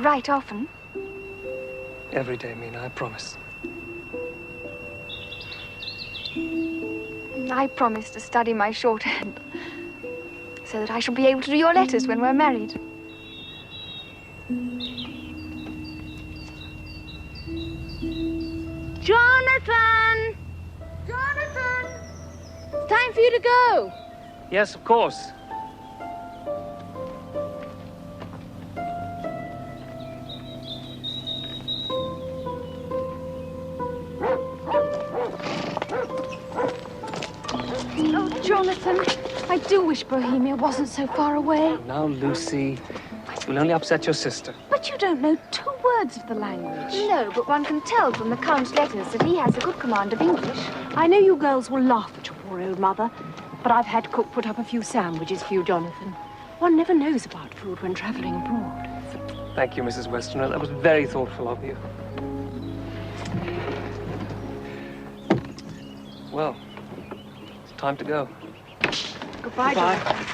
write often? Every day, Mina, I promise. I promise to study my shorthand so that I shall be able to do your letters when we're married. Jonathan! Jonathan! It's time for you to go. Yes, of course. Oh, Jonathan, I do wish Bohemia wasn't so far away. Now, Lucy, you'll only upset your sister. But you don't know 2 words of the language. No, but one can tell from the Count's letters that he has a good command of English. I know you girls will laugh at your poor old mother, but I've had cook put up a few sandwiches for you, Jonathan. One never knows about food when traveling abroad. Thank you, Mrs. Westerner. That was very thoughtful of you. Well, it's time to go. Goodbye, Jonathan.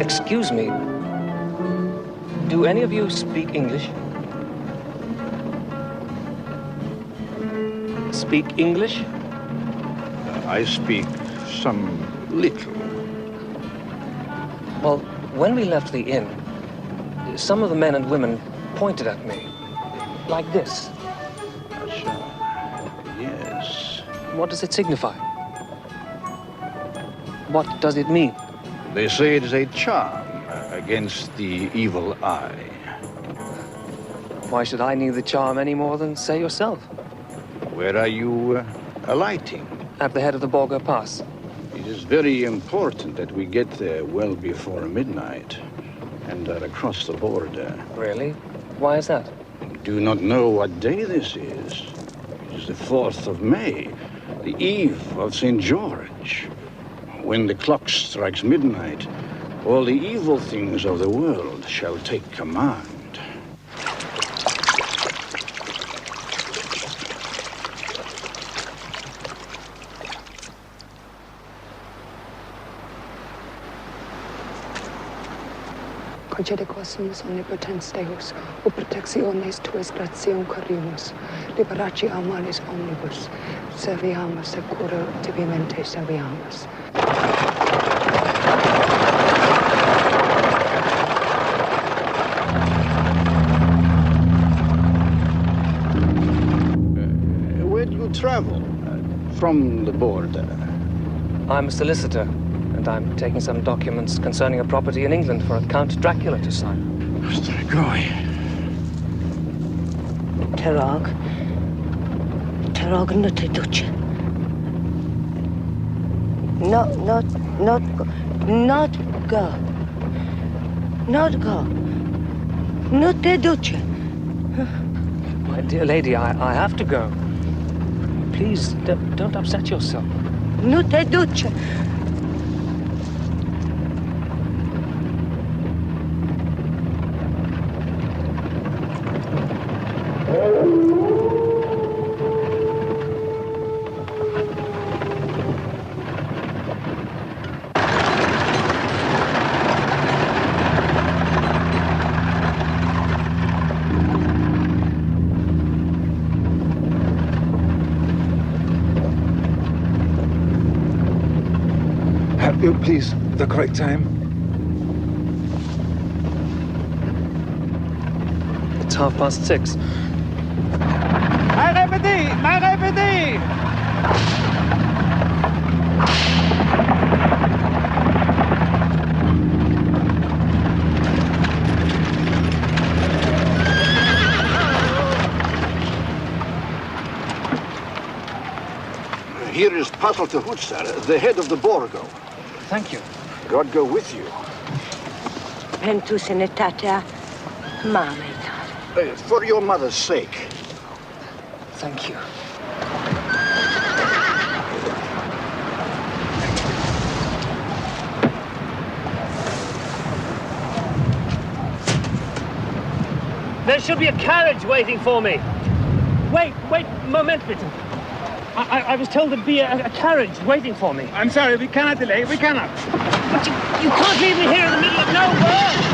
Excuse me. Do any of you speak English? Speak English? I speak some little. Well, when we left the inn, some of the men and women pointed at me. Like this. Yes. What does it signify? What does it mean? They say it is a charm against the evil eye. Why should I need the charm any more than, say, yourself? Where are you alighting? At the head of the Borgo Pass. It is very important that we get there well before midnight and are across the border. Really? Why is that? We do not know what day this is. It is the 4th of May, the eve of St. George. When the clock strikes midnight, all the evil things of the world shall take command. Concede quaesum omnipotens Deus, o protectiones tuas gratiae carimus, liberaci a malis omnibus, serviamus securo tibimente serviamus. Where do you travel? From the border? I'm a solicitor, and I'm taking some documents concerning a property in England for Count Dracula to sign. Going. Terog no te duce. Not go. Not go. No te duce. My dear lady, I have to go. Please, don't upset yourself. Nu te duce. Please, the correct time. It's 6:30. My répété! Here is Patel Tehutsar, the head of the Borgo. Thank you. God go with you. Pentru sănătatea mamei tale. For your mother's sake. Thank you. There should be a carriage waiting for me. Wait, moment bitte. I was told there'd be a carriage waiting for me. I'm sorry, we cannot delay. We cannot. But you can't leave me here in the middle of nowhere!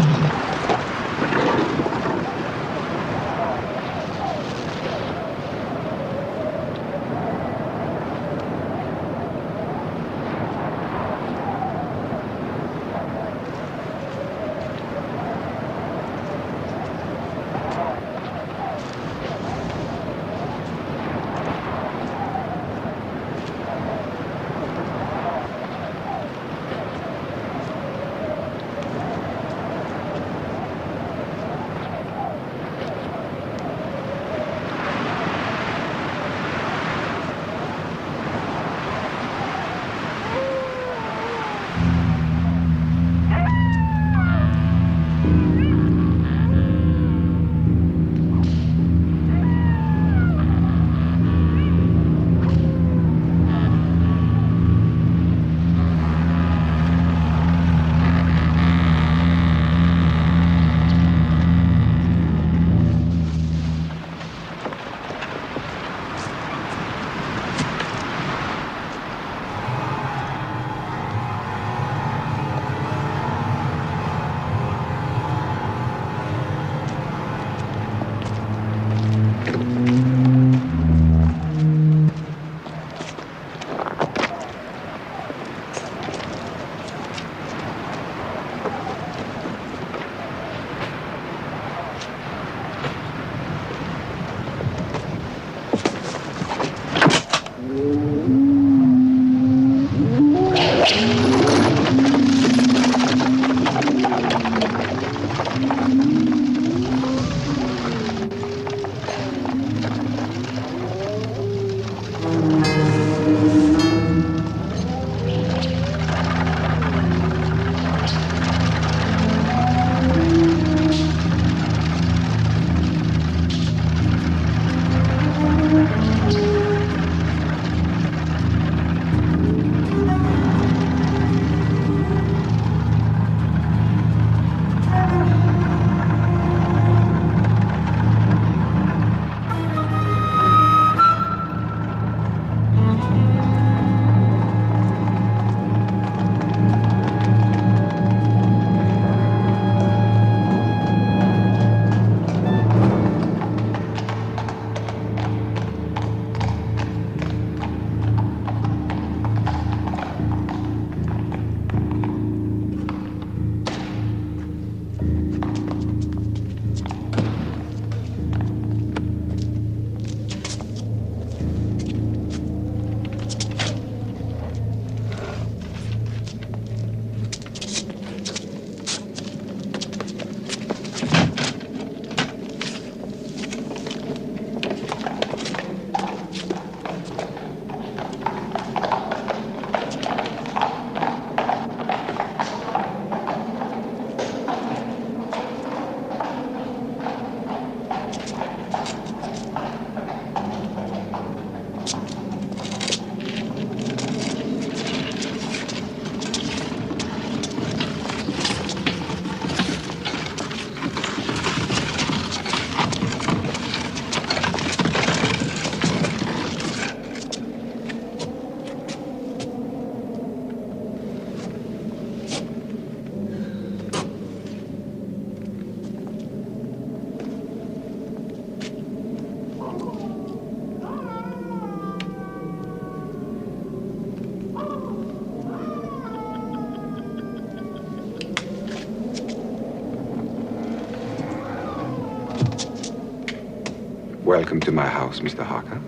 Welcome to my house, Mr. Harker.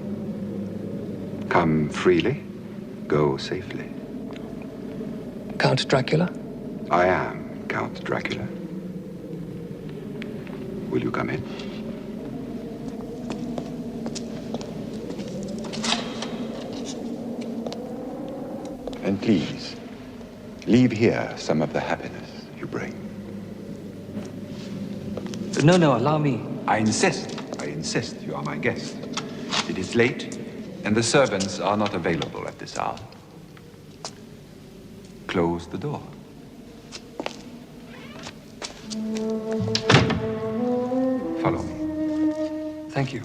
Come freely, go safely. Count Dracula? I am Count Dracula. Will you come in? And please, leave here some of the happiness you bring. No, allow me. I insist. You are my guest. It is late, and the servants are not available at this hour. Close the door. Follow me. Thank you.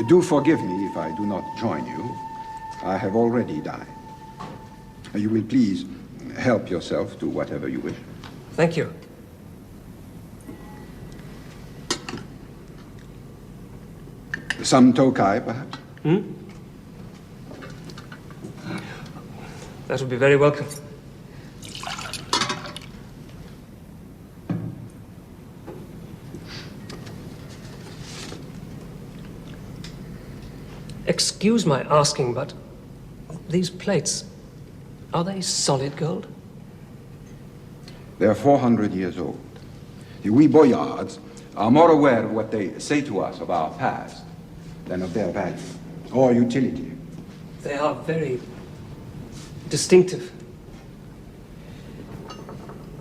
Do forgive me if I do not join you. I have already dined. You will please help yourself to whatever you wish. Thank you. Some Tokai, perhaps? That would be very welcome. Excuse my asking, but these plates, are they solid gold? They are 400 years old. We boyards are more aware of what they say to us of our past than of their value or utility. They are very distinctive.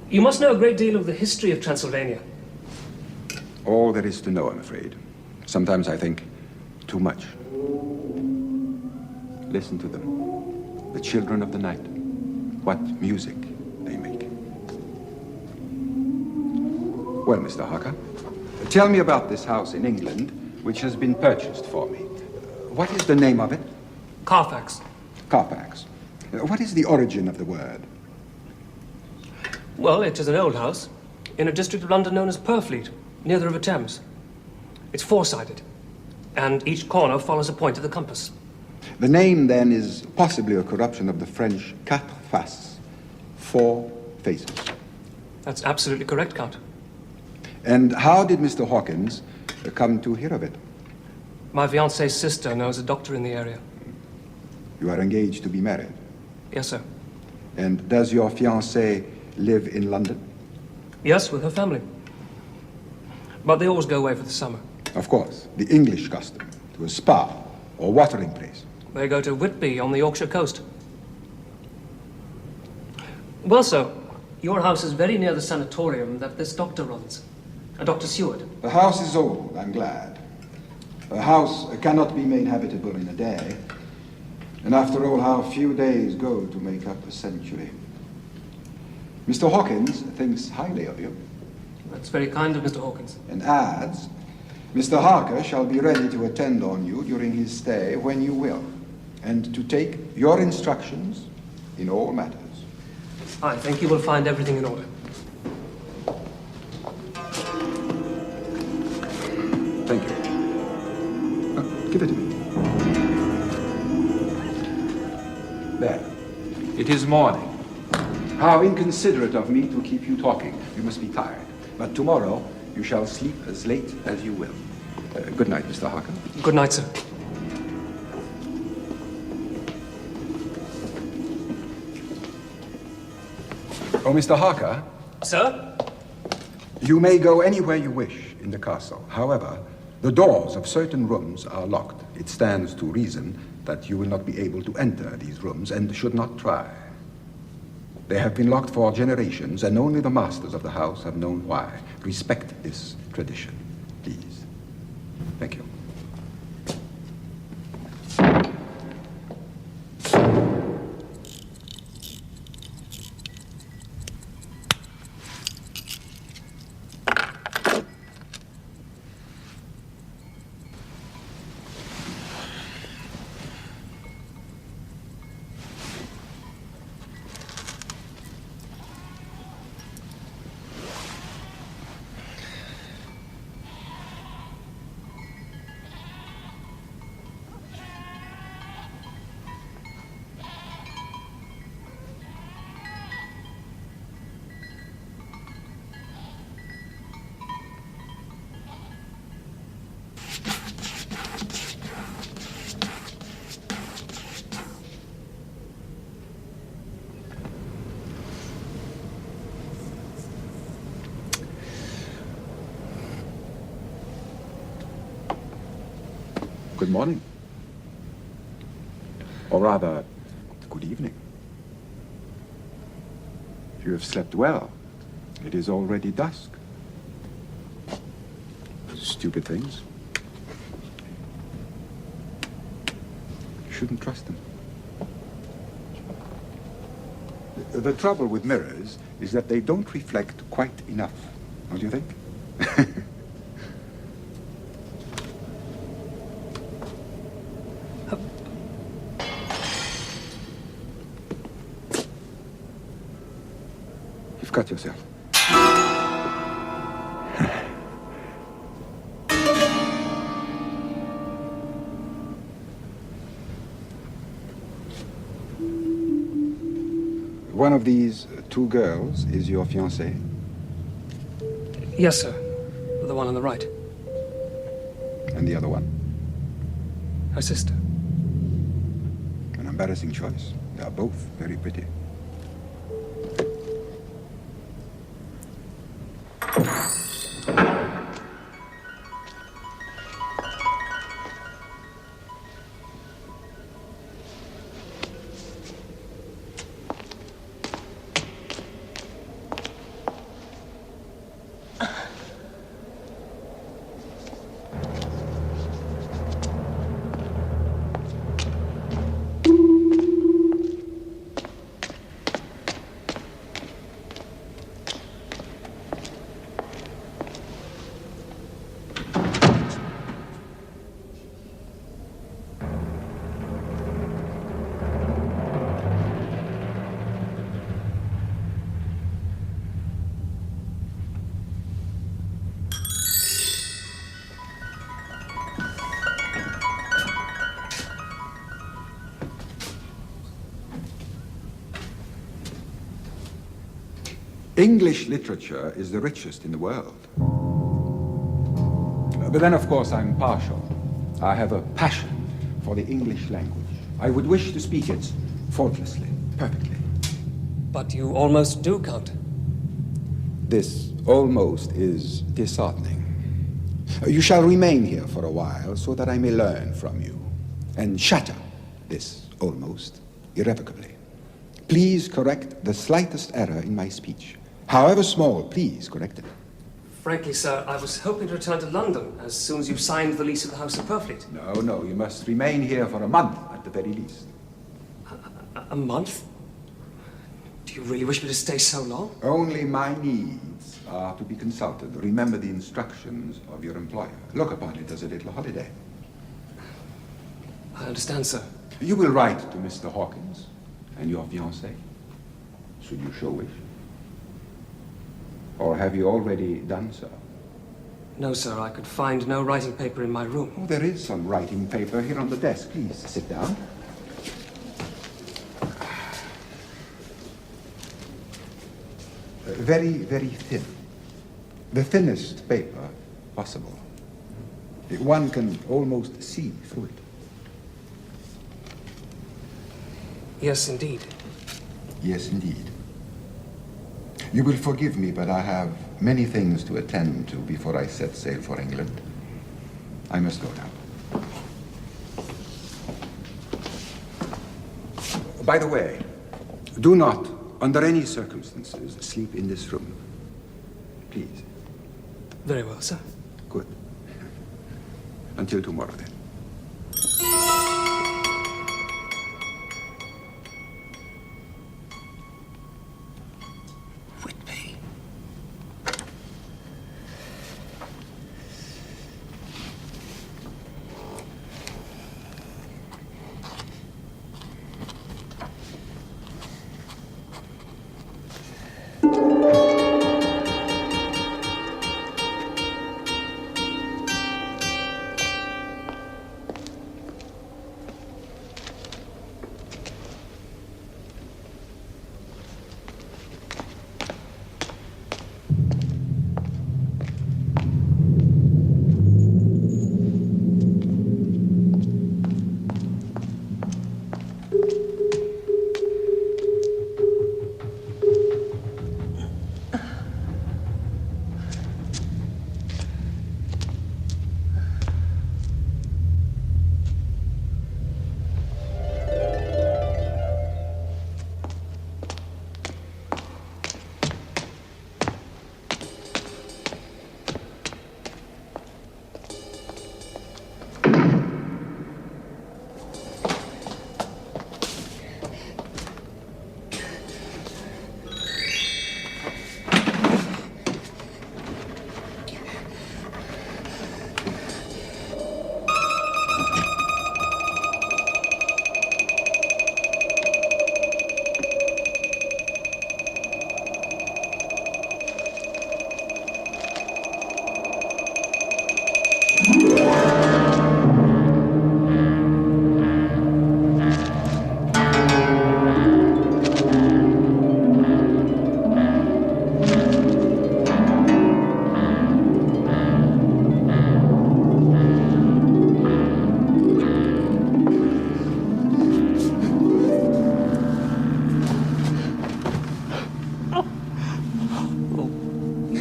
You must know a great deal of the history of Transylvania. All there is to know, I'm afraid. Sometimes I think too much. Listen to them. The children of the night. What music they make. Well, Mr. Harker, tell me about this house in England which has been purchased for me. What is the name of it? Carfax. Carfax. What is the origin of the word? Well, it is an old house in a district of London known as Purfleet, near the River Thames. It's four-sided, and each corner follows a point of the compass. The name, then, is possibly a corruption of the French quatre faces, 4 faces. That's absolutely correct, Count. And how did Mr. Hawkins come to hear of it? My fiancée's sister knows a doctor in the area. You are engaged to be married. Yes, sir. And does your fiancée live in London? Yes, with her family. But they always go away for the summer. Of course, the English custom, to a spa or watering place. They go to Whitby on the Yorkshire coast. Well, sir, your house is very near the sanatorium that this doctor runs, Dr. Seward. The house is old, I'm glad. A house cannot be made habitable in a day. And after all, how few days go to make up a century. Mr. Hawkins thinks highly of you. That's very kind of Mr. Hawkins. And adds, Mr. Harker shall be ready to attend on you during his stay when you will, and to take your instructions in all matters. I think you will find everything in order. Thank you. Give it to me. There. It is morning. How inconsiderate of me to keep you talking. You must be tired. But tomorrow, you shall sleep as late as you will. Good night, Mr. Harker. Good night, sir. Oh, Mr. Harker? Sir? You may go anywhere you wish in the castle. However, the doors of certain rooms are locked. It stands to reason that you will not be able to enter these rooms and should not try. They have been locked for generations, and only the masters of the house have known why. Respect this tradition, please. Thank you. Good morning. Or rather, good evening. You have slept well. It is already dusk. Stupid things. You shouldn't trust them. The trouble with mirrors is that they don't reflect quite enough, don't you think? You've cut yourself. One of these two girls is your fiancée? Yes, sir. The one on the right. And the other one? Her sister. An embarrassing choice. They are both very pretty. English literature is the richest in the world. But then, of course, I'm partial. I have a passion for the English language. I would wish to speak it faultlessly, perfectly. But you almost do, Count. This almost is disheartening. You shall remain here for a while so that I may learn from you and shatter this almost irrevocably. Please correct the slightest error in my speech. However small, please correct it. Frankly, sir, I was hoping to return to London as soon as you've signed the lease of the House of Purfleet. No, you must remain here for a month at the very least. A month? Do you really wish me to stay so long? Only my needs are to be consulted. Remember the instructions of your employer. Look upon it as a little holiday. I understand, sir. You will write to Mr. Hawkins and your fiancée, should you so wish. Or have you already done so? No, sir, I could find no writing paper in my room. Oh, there is some writing paper here on the desk. Please, sit down. Very, very thin. The thinnest paper possible. One can almost see through it. Yes, indeed. Yes, indeed. You will forgive me, but I have many things to attend to before I set sail for England. I must go now. By the way, do not, under any circumstances, sleep in this room. Please. Very well, sir. Good. Until tomorrow, then.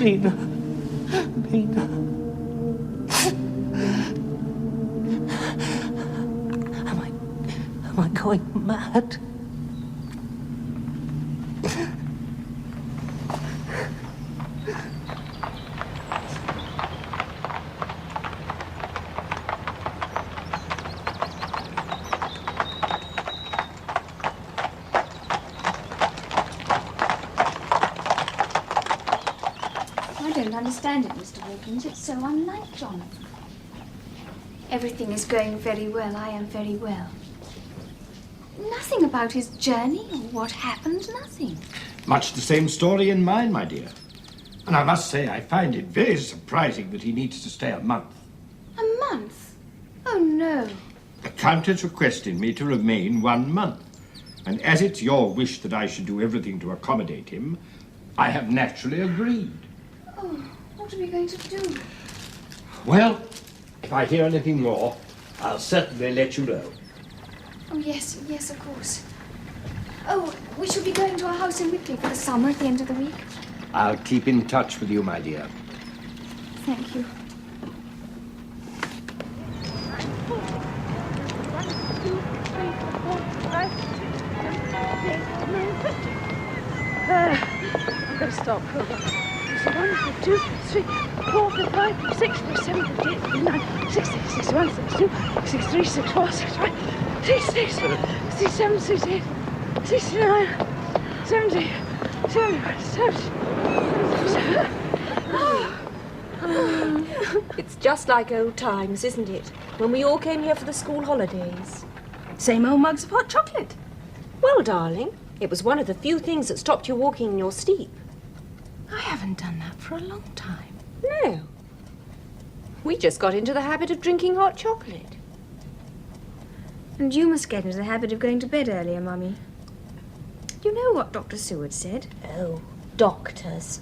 Mina. Mina. Am I going mad? I don't understand it, Mr. Hawkins. It's so unlike Jonathan. Everything is going very well. I am very well. Nothing about his journey or what happened, nothing. Much the same story in mine, my dear. And I must say, I find it very surprising that he needs to stay a month. A month? Oh, no. The Countess requested me to remain 1 month. And as it's your wish that I should do everything to accommodate him, I have naturally agreed. Oh, what are we going to do? Well, if I hear anything more, I'll certainly let you know. Oh, yes, yes, of course. Oh, we shall be going to our house in Wickley for the summer at the end of the week. I'll keep in touch with you, my dear. Thank you. I'm going to stop. Hold on. 1, 2, 3, 4, 5, 6, 7, 8, 9, 60, 61, 62, 63, 64, 65, 66, 67, 68, 69, 70, 71, 70. It's just like old times, isn't it? When we all came here for the school holidays. Same old mugs of hot chocolate. Well, darling, it was one of the few things that stopped you walking in your sleep. I haven't done that for a long time. No. We just got into the habit of drinking hot chocolate. And you must get into the habit of going to bed earlier, Mummy. You know what Dr. Seward said? Oh, doctors.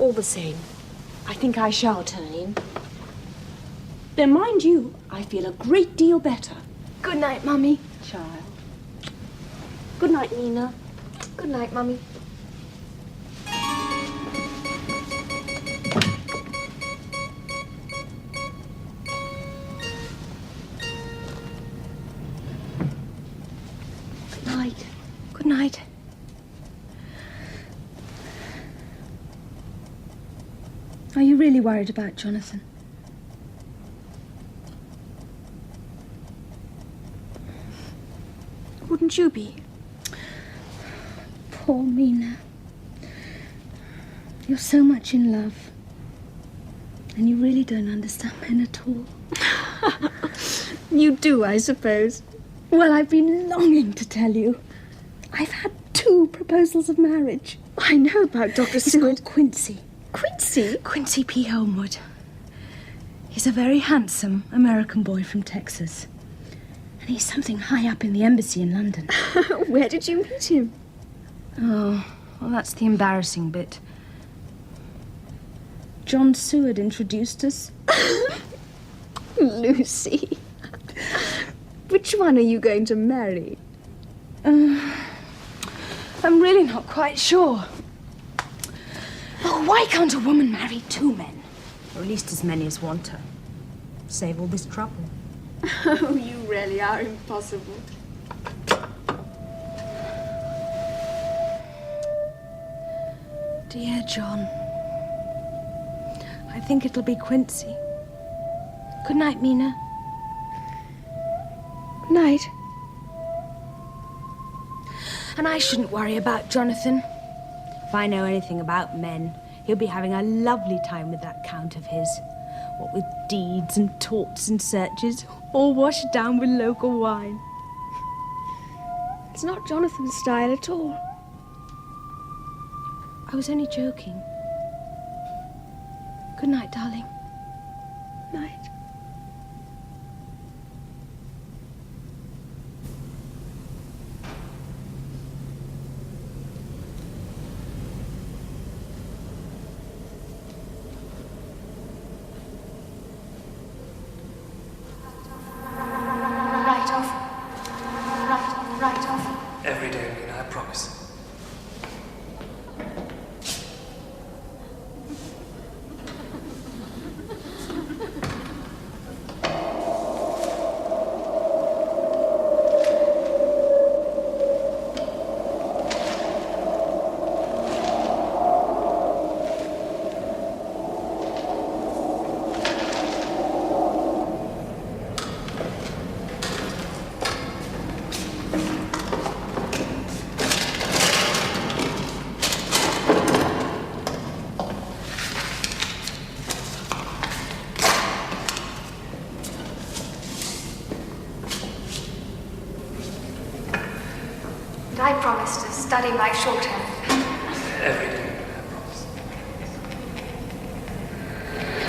All the same, I think I shall turn in. Then mind you, I feel a great deal better. Good night, Mummy. Child. Good night, Nina. Good night, Mummy. really worried about Jonathan. Wouldn't you be? Poor Mina. You're so much in love. And you really don't understand men at all. You do, I suppose. Well, I've been longing to tell you. I've had 2 proposals of marriage. I know about Dr. Seward. It's called Quincy. Quincy? Quincy P. Homewood. He's a very handsome American boy from Texas. And he's something high up in the embassy in London. Where did you meet him? Oh, well, that's the embarrassing bit. John Seward introduced us. Lucy. Which one are you going to marry? I'm really not quite sure. Oh, why can't a woman marry 2 men? Or at least as many as want her. Save all this trouble. Oh, you really are impossible. Dear John, I think it'll be Quincy. Good night, Mina. Good night. And I shouldn't worry about Jonathan. If I know anything about men, he'll be having a lovely time with that Count of his. What with deeds and torts and searches, all washed down with local wine. It's not Jonathan's style at all. I was only joking. Good night, darling. Night. Every day, Mina, I promise. And I promise to study my shorthand. Every day, I promise.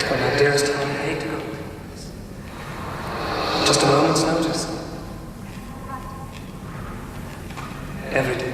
Oh, my dearest, how I hate to go away. Just a moment's notice. Every day.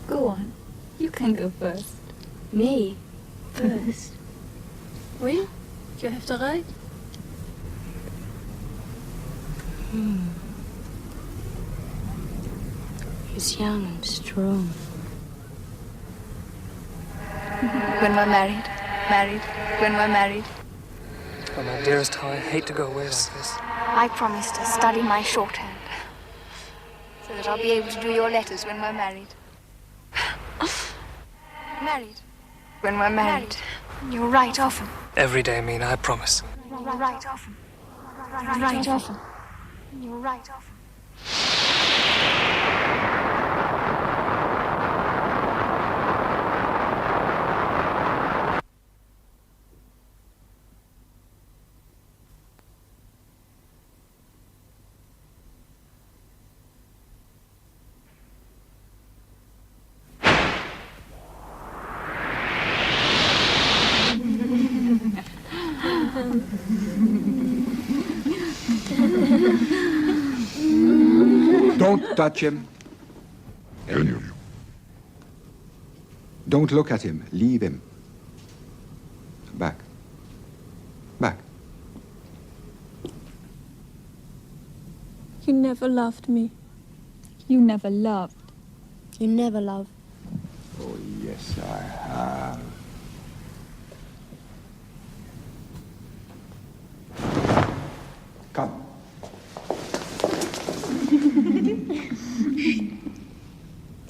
Go on. You can go first. Me? First? Oui, you have the right. He's young and strong. When we're married, when we're married. Oh, my dearest, how I hate to go away like this. I promise to study my shorthand. So that I'll be able to do your letters when we're married. Married. When we're married, you'll write often. Every day, Mina, I promise. You'll write often. Write often. You'll write often. Don't touch him. Any of you. Don't look at him. Leave him. Back. Back. You never loved me. You never loved. You never loved. Oh, yes, I have. Come.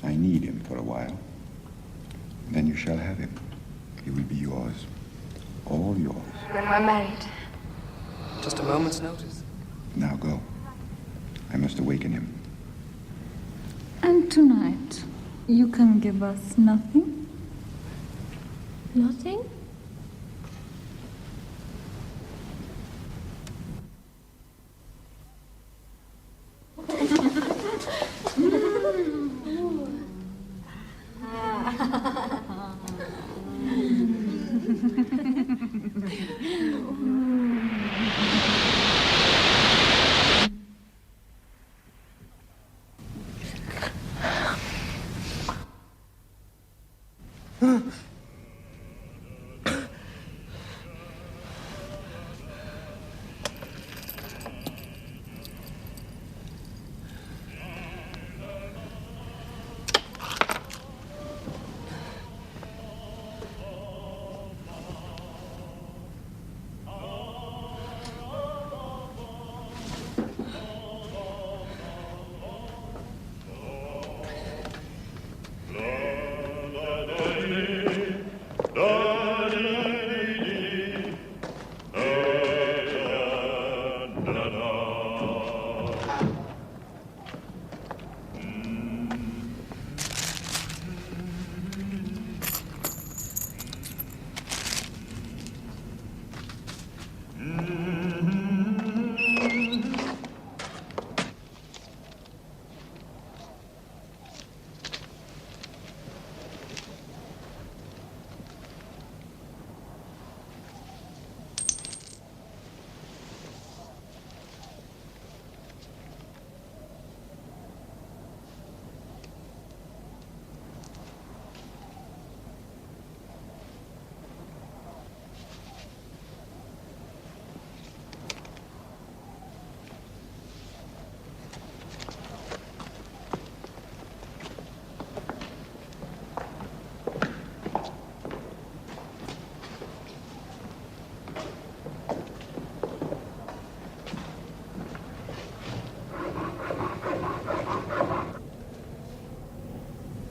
I need him for a while. Then you shall have him. He will be yours. All yours. When we're married. Just a moment's notice. Now go. I must awaken him. And tonight, you can give us nothing? Nothing?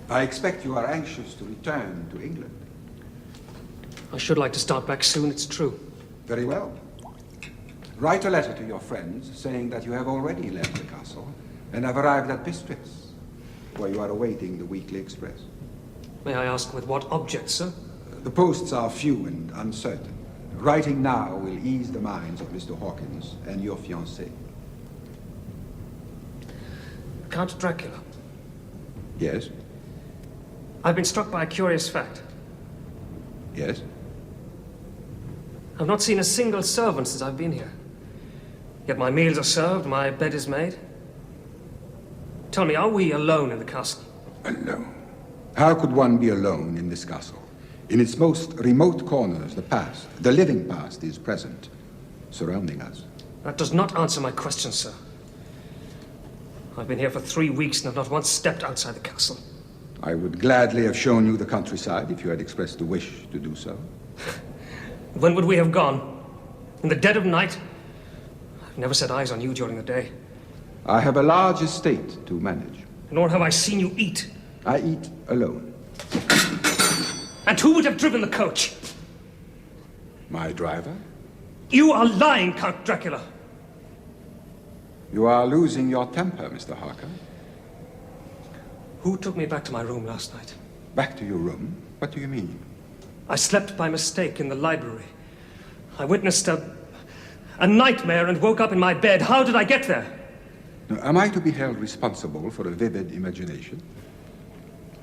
I expect you are anxious to return to England. I should like to start back soon, it's true. Very well. Write a letter to your friends saying that you have already left the castle and have arrived at Bistritz, where you are awaiting the weekly express. May I ask with what object, sir? The posts are few and uncertain. Writing now will ease the minds of Mr. Hawkins and your fiancée. Count Dracula. Yes? I've been struck by a curious fact. Yes? I've not seen a single servant since I've been here. Yet my meals are served, my bed is made. Tell me, are we alone in the castle? Alone? How could one be alone in this castle? In its most remote corners, the past, the living past, is present, surrounding us. That does not answer my question, sir. I've been here for 3 weeks and have not once stepped outside the castle. I would gladly have shown you the countryside if you had expressed the wish to do so. When would we have gone? In the dead of night? I've never set eyes on you during the day. I have a large estate to manage. Nor have I seen you eat. I eat alone. And who would have driven the coach? My driver? You are lying, Count Dracula. You are losing your temper, Mr. Harker. Who took me back to my room last night? Back to your room? What do you mean? I slept by mistake in the library. I witnessed a nightmare and woke up in my bed. How did I get there? Now, am I to be held responsible for a vivid imagination?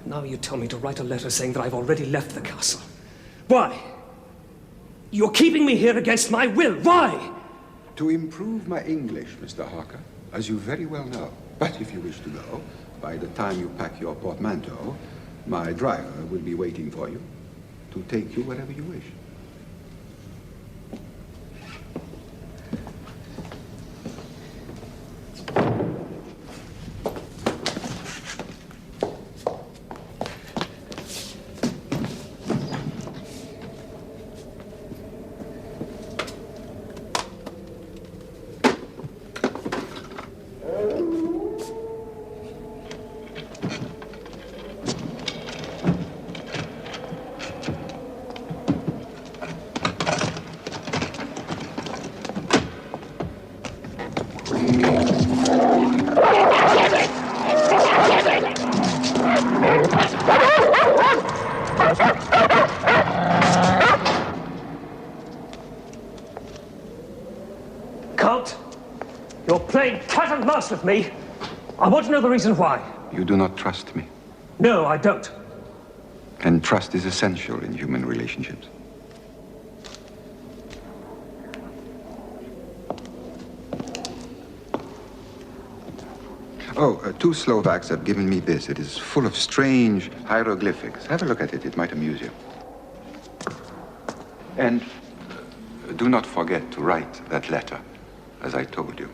Now you tell me to write a letter saying that I've already left the castle. Why? You're keeping me here against my will. Why? To improve my English, Mr. Harker, as you very well know. But if you wish to go, by the time you pack your portmanteau, my driver will be waiting for you to take you wherever you wish. Count, you're playing cat and mouse with me. I want to know the reason why. You do not trust me. No, I don't. And trust is essential in human relationships. Oh, two Slovaks have given me this. It is full of strange hieroglyphics. Have a look at it. It might amuse you. And do not forget to write that letter, as I told you.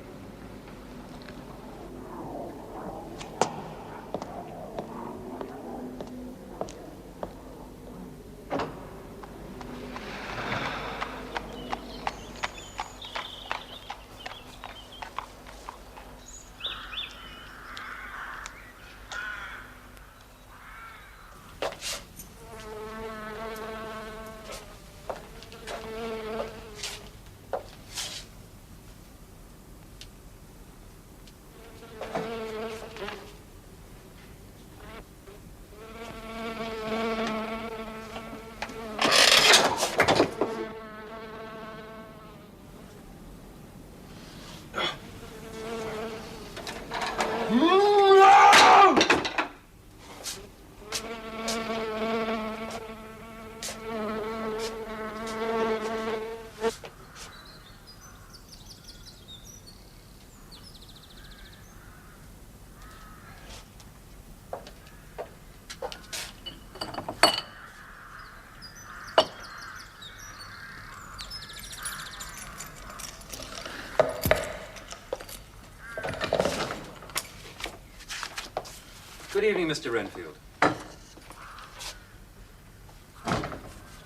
Good evening, Mr. Renfield.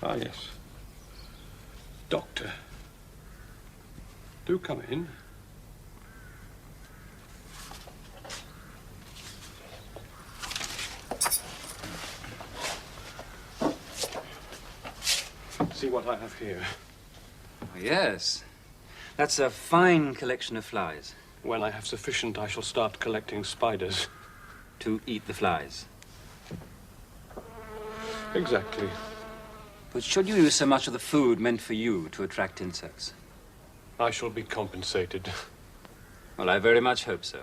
Ah, yes. Doctor. Do come in. See what I have here. Oh, yes. That's a fine collection of flies. When I have sufficient, I shall start collecting spiders. To eat the flies? Exactly. But should you use so much of the food meant for you to attract insects? I shall be compensated. Well, I very much hope so.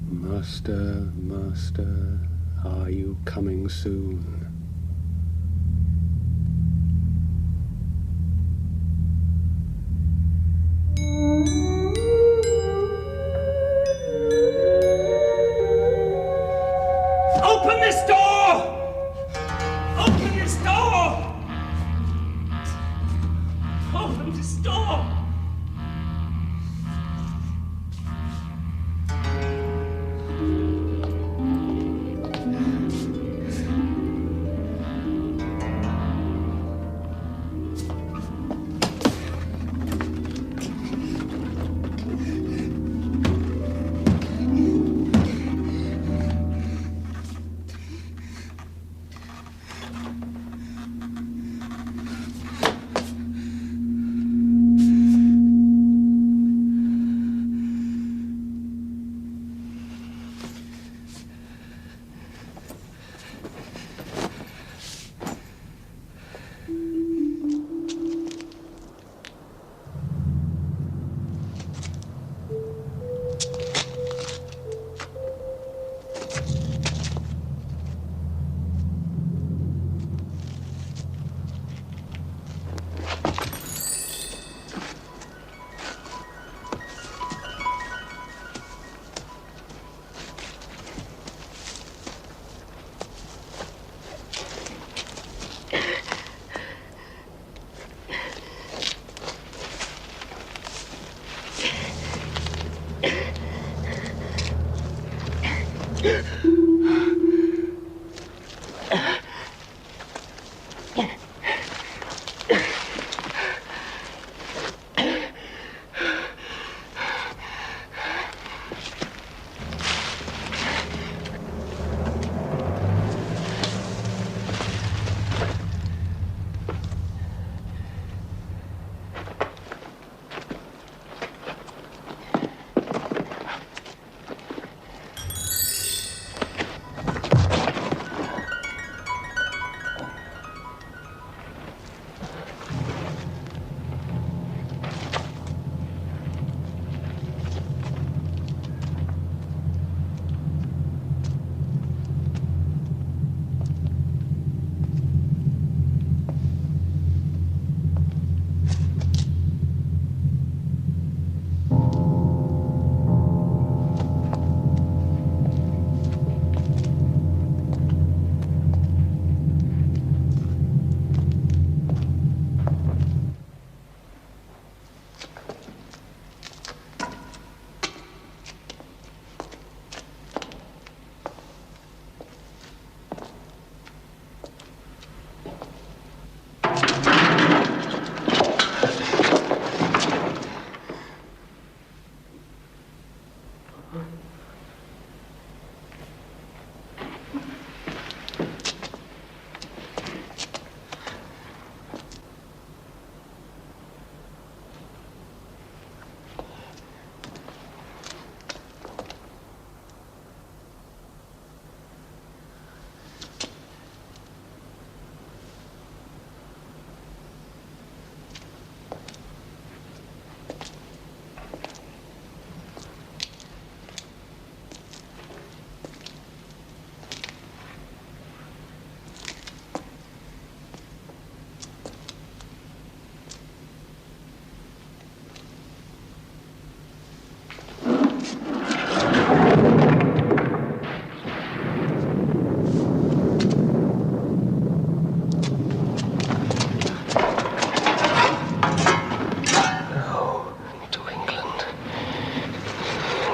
Master, master, are you coming soon? Open this door! Open this door! Open this door!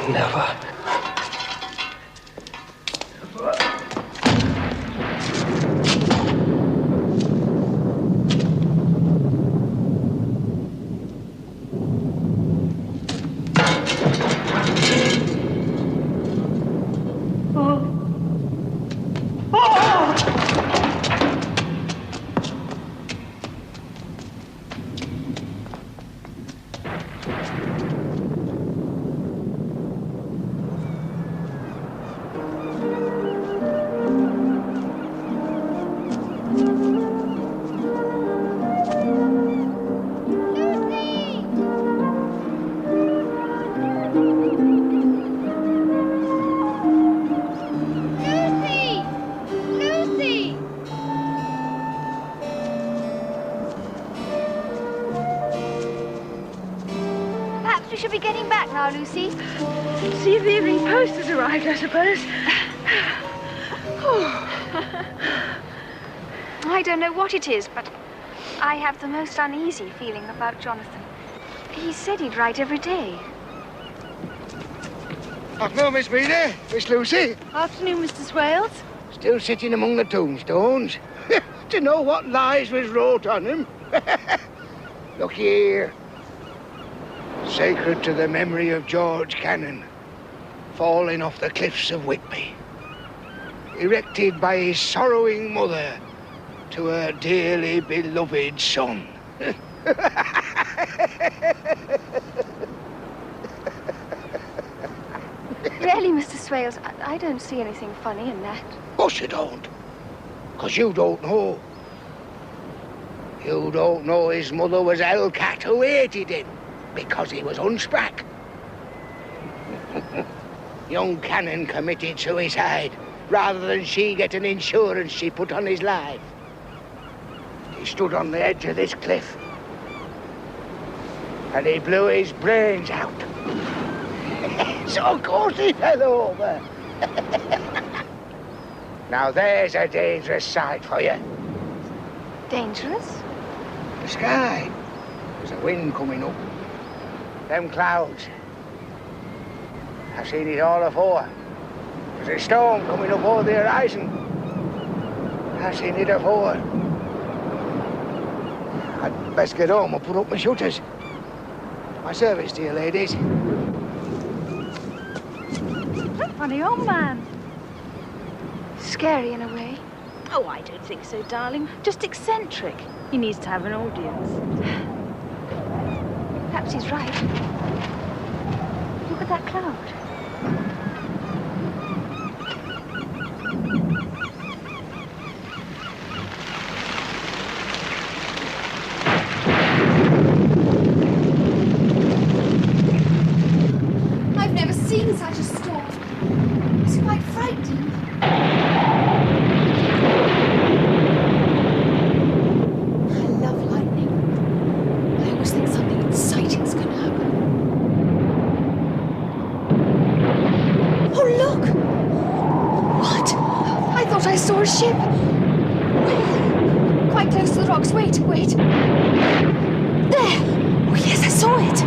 Never. We should be getting back now, Lucy. See if the evening post has arrived, I suppose. I don't know what it is, but I have the most uneasy feeling about Jonathan. He said he'd write every day. Afternoon, Miss Reader. Miss Lucy. Afternoon, Mr. Swales. Still sitting among the tombstones. To know what lies was wrote on them. Look here. Sacred to the memory of George Cannon, falling off the cliffs of Whitby. Erected by his sorrowing mother to her dearly beloved son. Really, Mr. Swales, I don't see anything funny in that. Of course you don't. Because you don't know. You don't know his mother was Hellcat who hated him because he was unsprack. Young Cannon committed suicide rather than she get an insurance she put on his life. He stood on the edge of this cliff and he blew his brains out. So of course he fell over. Now there's a dangerous sight for you. Dangerous? The sky. There's a wind coming up. Them clouds. I've seen it all afore. There's a storm coming up over the horizon. I've seen it afore. I'd best get home and put up my shutters. My service to you, ladies. Funny old man. Scary in a way. Oh, I don't think so, darling. Just eccentric. He needs to have an audience. Perhaps he's right. Look at that cloud. I've never seen such a storm. It's quite frightening. I love lightning. I always think something exciting's going to happen. Oh, look! What? I thought I saw a ship. Where? Quite close to the rocks. Wait. There! Oh, yes, I saw it.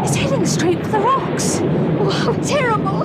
It's heading straight for the rocks. Oh, how terrible!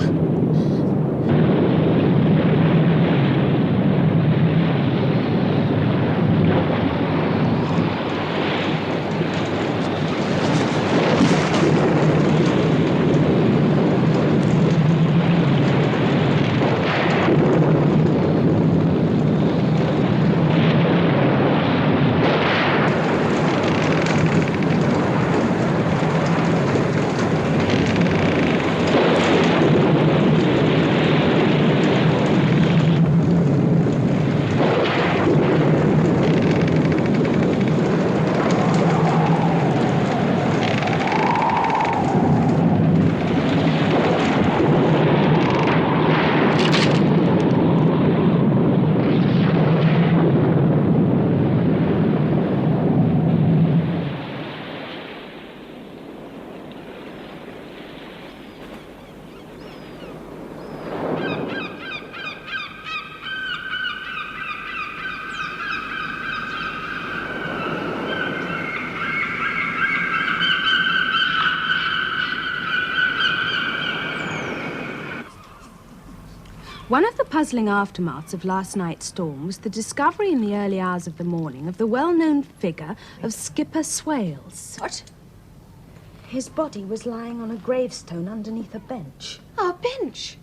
One of the puzzling aftermaths of last night's storm was the discovery in the early hours of the morning of the well-known figure of Skipper Swales. What? His body was lying on a gravestone underneath a bench. Oh, a bench?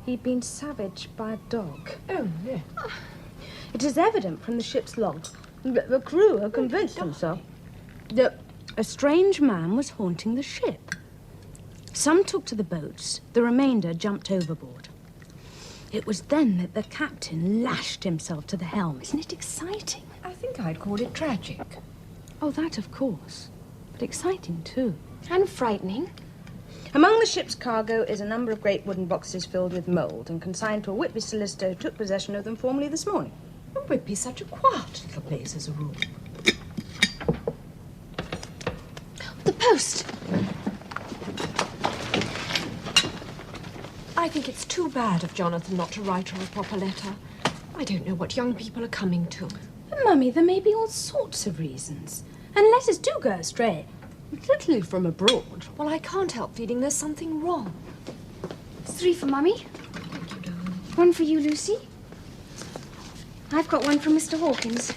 He'd been savaged by a dog. Oh, no. It is evident from the ship's logs that the crew have convinced themselves that a strange man was haunting the ship. Some took to the boats, the remainder jumped overboard. It was then that the captain lashed himself to the helm. Isn't it exciting? I think I'd call it tragic. Oh, that of course. But exciting too. And frightening. Among the ship's cargo is a number of great wooden boxes filled with mould and consigned to a Whitby solicitor who took possession of them formally this morning. Whitby's such a quiet little place as a rule. The post! I think it's too bad of Jonathan not to write her a proper letter. I don't know what young people are coming to. But, Mummy, there may be all sorts of reasons. And letters do go astray. Particularly from abroad. Well, I can't help feeling there's something wrong. It's 3 for Mummy. Thank you, darling. 1 for you, Lucy. I've got 1 from Mr. Hawkins.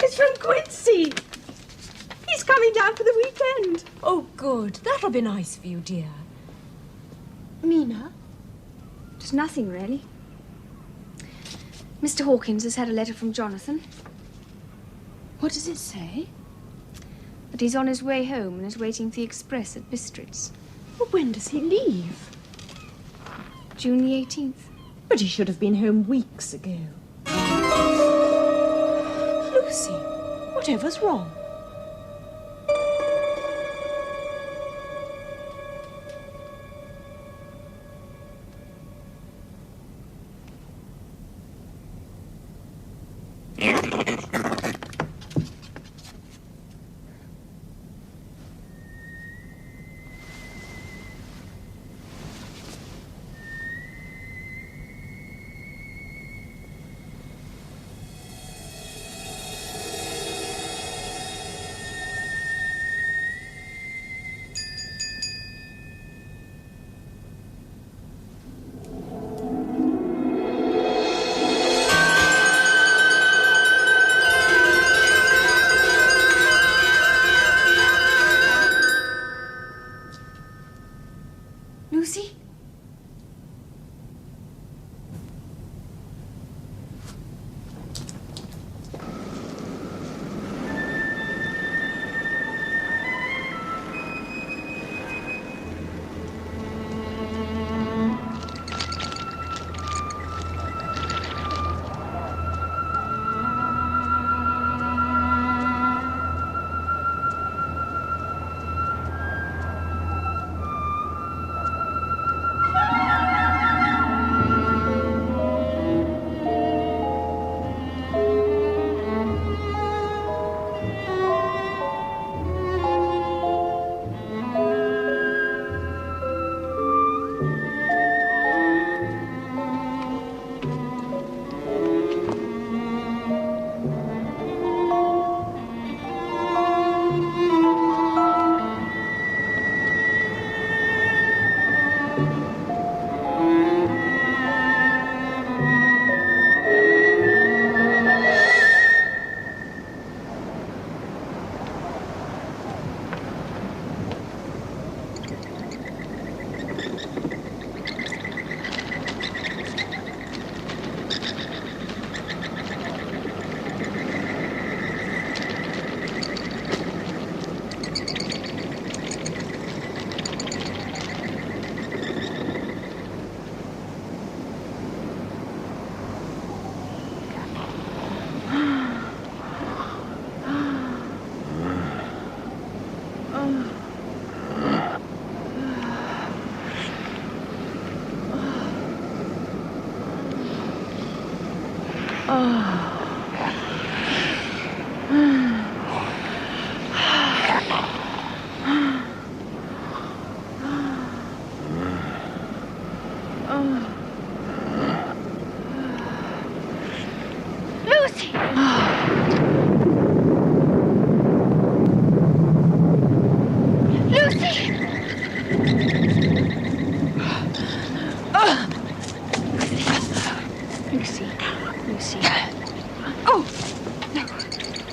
It's from Quincy. He's coming down for the weekend. Oh, good. That'll be nice for you, dear. Mina? Just nothing, really. Mr. Hawkins has had a letter from Jonathan. What does it say? That he's on his way home and is waiting for the express at Bistritz. Well, when does he leave? June the 18th. But he should have been home weeks ago. Lucy, whatever's wrong?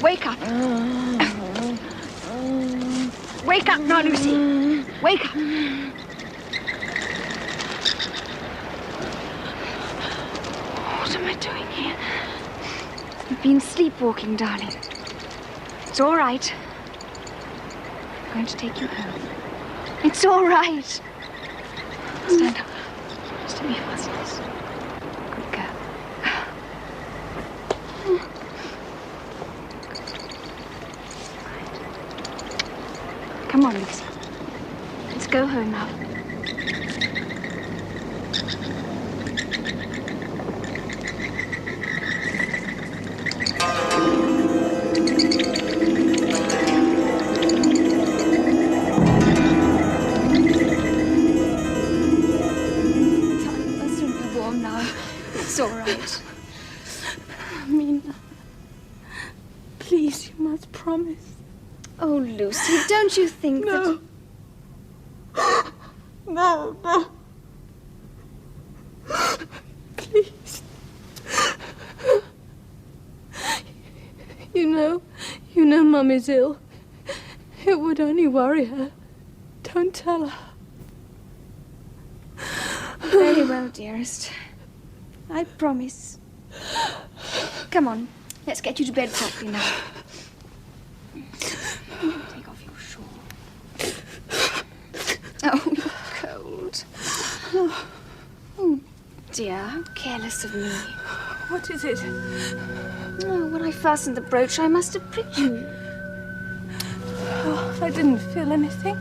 Wake up. Wake up now, Lucy. Wake up. What am I doing here? You've been sleepwalking, darling. It's all right. I'm going to take you home. It's all right. Stand up. Just let me fasten this. Good girl. Come on, Lucy. Let's go home now. Mustn't be warm now. It's all right. Mina, please, you must promise. Oh, Lucy, don't you think that... No, no. Please. You know Mum is ill. It would only worry her. Don't tell her. Very well, dearest. I promise. Come on, let's get you to bed properly now. Take off your shawl. Oh, you're cold. Oh, dear, how careless of me. What is it? Oh, when I fastened the brooch, I must have pricked you. Oh, I didn't feel anything.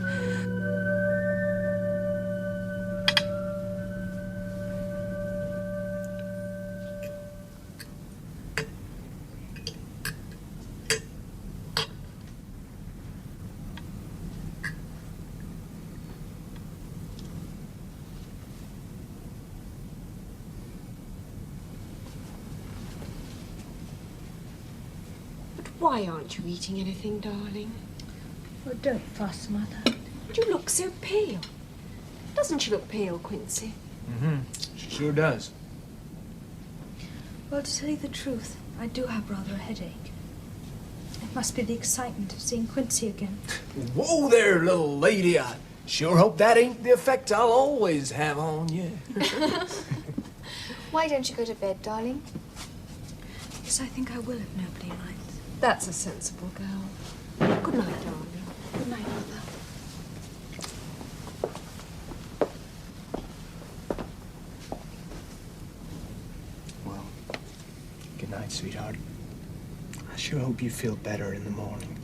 Why aren't you eating anything, darling? Oh, don't fuss, Mother. You look so pale. Doesn't she look pale, Quincy? Mm-hmm. She sure does. Well, to tell you the truth, I do have rather a headache. It must be the excitement of seeing Quincy again. Whoa there, little lady. I sure hope that ain't the effect I'll always have on you. Why don't you go to bed, darling? Yes, I think I will if nobody minds. That's a sensible girl. Good night, darling. Good night, Mother. Well, good night, sweetheart. I sure hope you feel better in the morning.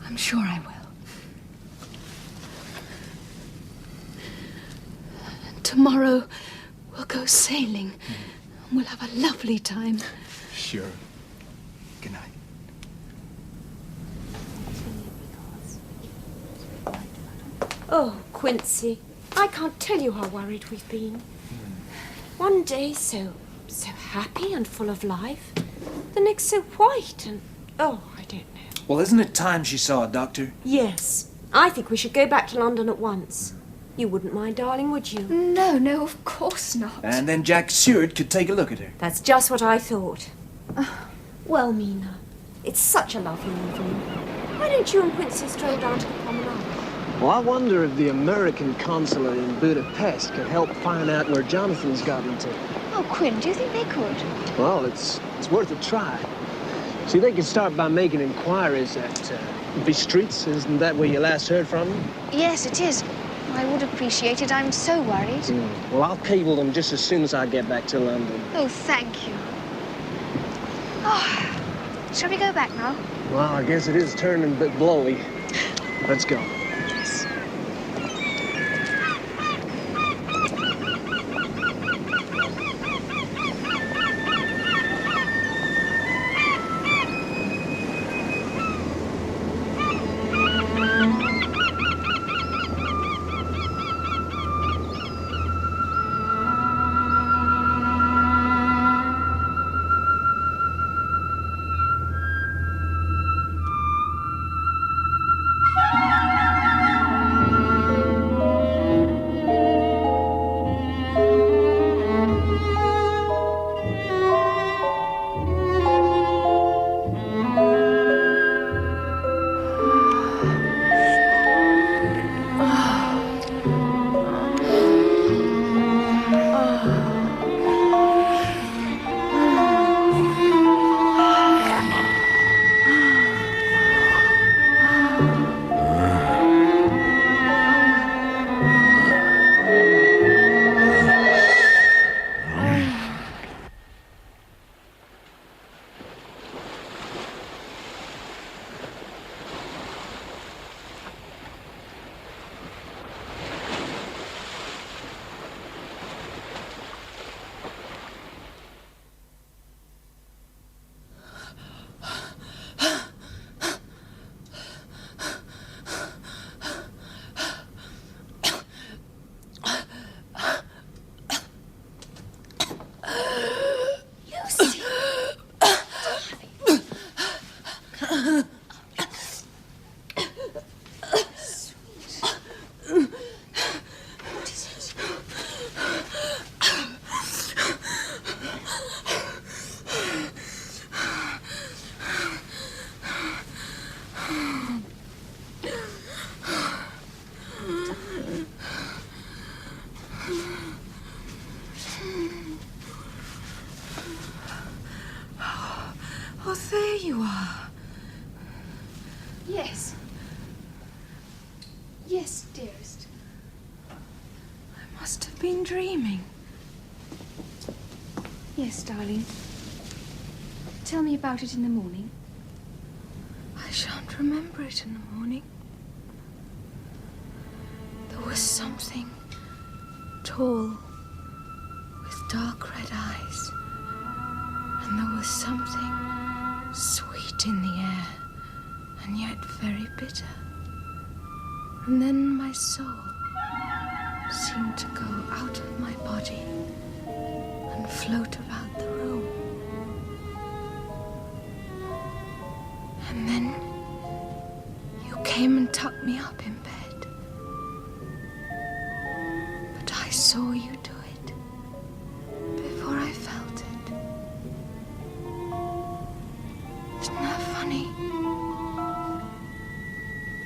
I'm sure I will. Tomorrow we'll go sailing. And we'll have a lovely time. Sure. Good night. Oh, Quincy, I can't tell you how worried we've been. One day so happy and full of life. The next so white and, oh, I don't know. Well, isn't it time she saw a doctor? Yes, I think we should go back to London at once. You wouldn't mind, darling, would you? No, of course not. And then Jack Stewart could take a look at her. That's just what I thought. Well, Mina, it's such a lovely evening. Why don't you and Quincy stroll down to the promenade? Well, I wonder if the American consulate in Budapest could help find out where Jonathan's gotten to. Oh, Quinn, do you think they could? Well, it's worth a try. See, they can start by making inquiries at Bistritz. Isn't that where you last heard from them? Yes, it is. I would appreciate it. I'm so worried. Well, I'll cable them just as soon as I get back to London. Oh, thank you. Oh, shall we go back now? Well, I guess it is turning a bit blowy. Let's go. Yes. Oh, there you are. Yes. Yes, dearest. I must have been dreaming. Yes, darling. Tell me about it in the morning. I shan't remember it in the morning. There was something tall with dark red eyes, and there was something sweet in the air and yet very bitter. And then my soul seemed to go out of my body and float about the room. And then you came and tucked me up in bed. But I saw you do it before I felt it. Isn't that funny?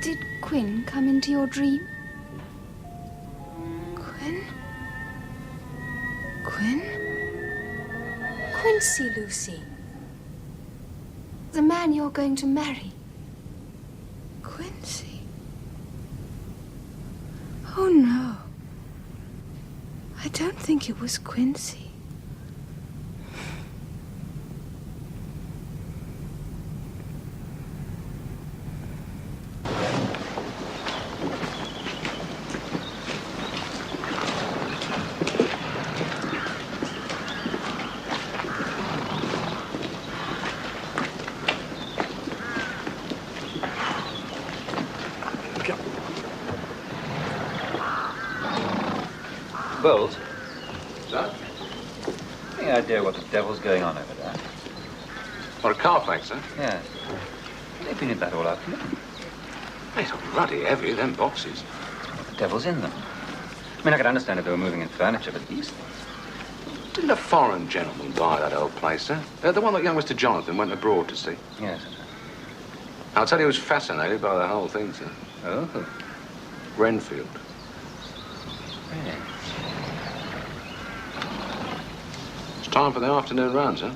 Did Quinn come into your dream? Quinn? Quinn? Quincy, Lucy. The man you're going to marry. Quincy? Oh, no. I don't think it was Quincy. Bowles? Sir? Any idea what the devil's going on over there? What, a car fake, sir? Yes. They've been in that all afternoon. It's ruddy heavy, them boxes. What the devil's in them? I mean, I could understand if they were moving in furniture, but these things... Didn't a foreign gentleman buy that old place, sir? The one that young Mr. Jonathan went abroad to see. Yes. I'll tell you, he was fascinated by the whole thing, sir. Oh? Renfield. Really? It's time for the afternoon run, sir.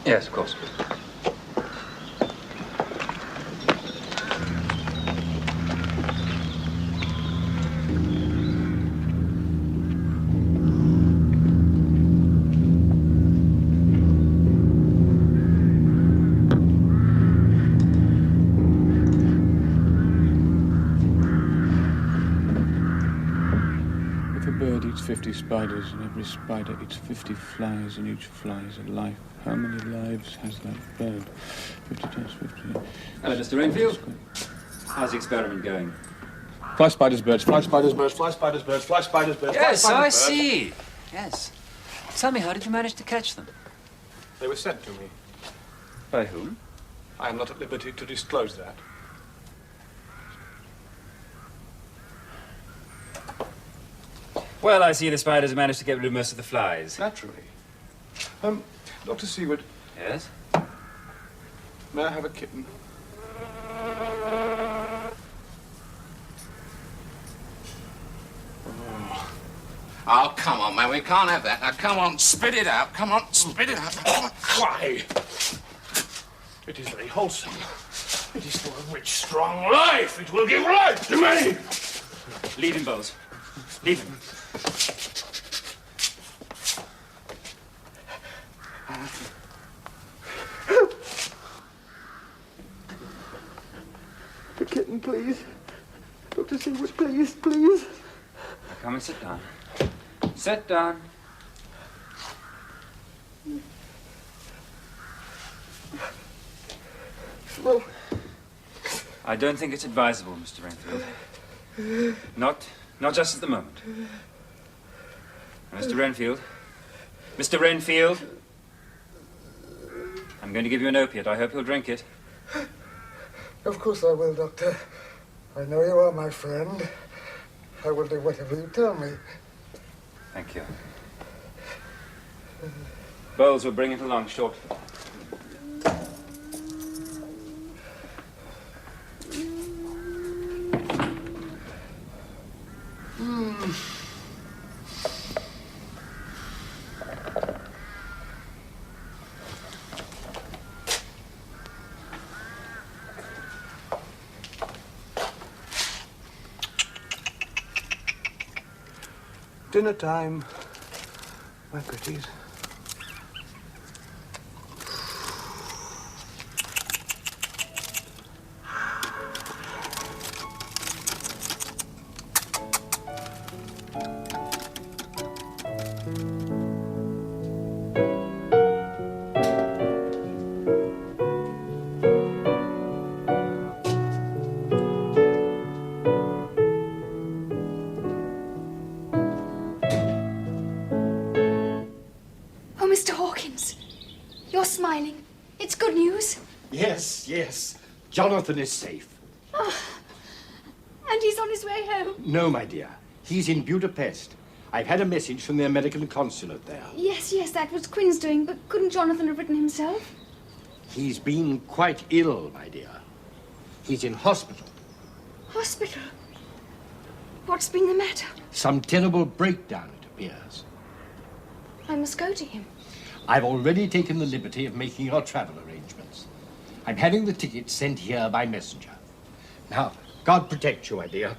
Yes, of course. If a bird eats 50 spiders, and every spider eats 50 flies, and each fly is a life, how many lives has that bird? 50 times 50. Hello, Mr. Renfield. How's the experiment going? Fly spiders, birds, fly spiders, birds, fly spiders, birds, fly spiders, birds, Yes, fly spiders, I birds. see. Yes. Tell me, how did you manage to catch them? They were sent to me. By whom? I am not at liberty to disclose that. Well, I see the spiders have managed to get rid of most of the flies. Naturally. Dr. Seward. Yes? May I have a kitten? Oh, come on, man. We can't have that. Now, come on, spit it out. Come on, spit it out. Come on. Why? It is very wholesome. It is full of rich, strong life. It will give life to many. Leave him, Bowles. Leave him. The kitten, please. Dr. Seward, please, please. Come and sit down. Sit down. Well, I don't think it's advisable, Mr. Renfield. Not just at the moment. Now, Mr. Renfield. Mr. Renfield. I'm going to give you an opiate. I hope you'll drink it. Of course I will, Doctor. I know you are my friend. I will do whatever you tell me. Thank you. Bowles will bring it along shortly. Dinner time, my pretties. Smiling. It's good news. Yes, yes. Jonathan is safe. Oh, and he's on his way home. No, my dear. He's in Budapest. I've had a message from the American consulate there. Yes, that was Quinn's doing, but couldn't Jonathan have written himself? He's been quite ill, my dear. He's in hospital. Hospital? What's been the matter? Some terrible breakdown, it appears. I must go to him. I've already taken the liberty of making your travel arrangements. I'm having the tickets sent here by messenger. Now, God protect you, my dear.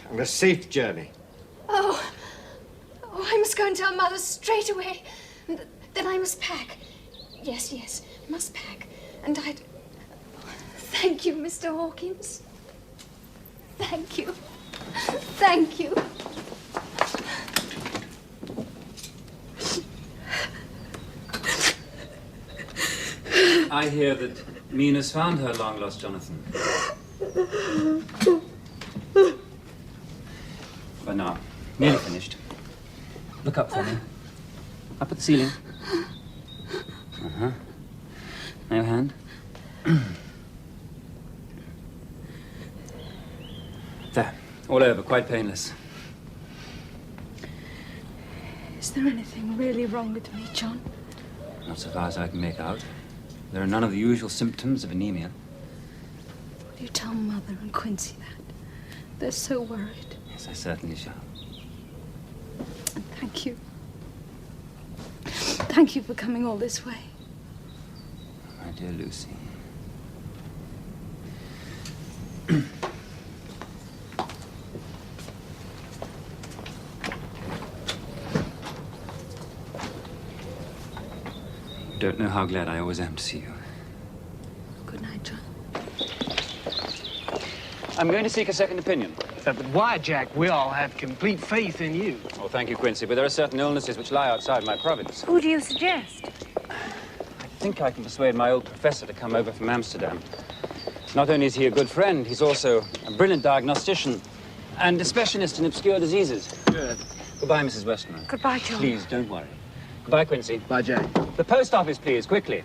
And a safe journey. Oh, I must go and tell Mother straight away. Then I must pack. Yes, must pack. And I'd... Thank you, Mr. Hawkins. Thank you. Thank you. I hear that Mina's found her long-lost Jonathan. But now, nearly finished. Look up for me. Up at the ceiling. Uh-huh. Now your hand. There. All over. Quite painless. Is there anything really wrong with me, John? Not so far as I can make out. There are none of the usual symptoms of anemia. Will you tell Mother and Quincy that? They're so worried. Yes, I certainly shall. And thank you. Thank you for coming all this way. My dear Lucy. You don't know how glad I always am to see you. Good night, John. I'm going to seek a second opinion. But why, Jack? We all have complete faith in you. Oh, thank you, Quincy, but there are certain illnesses which lie outside my province. Who do you suggest? I think I can persuade my old professor to come over from Amsterdam. Not only is he a good friend, he's also a brilliant diagnostician and a specialist in obscure diseases. Good. Goodbye, Mrs. Westman. Goodbye, John. Please, don't worry. Goodbye, Quincy. Bye, Jack. The post office, please, quickly.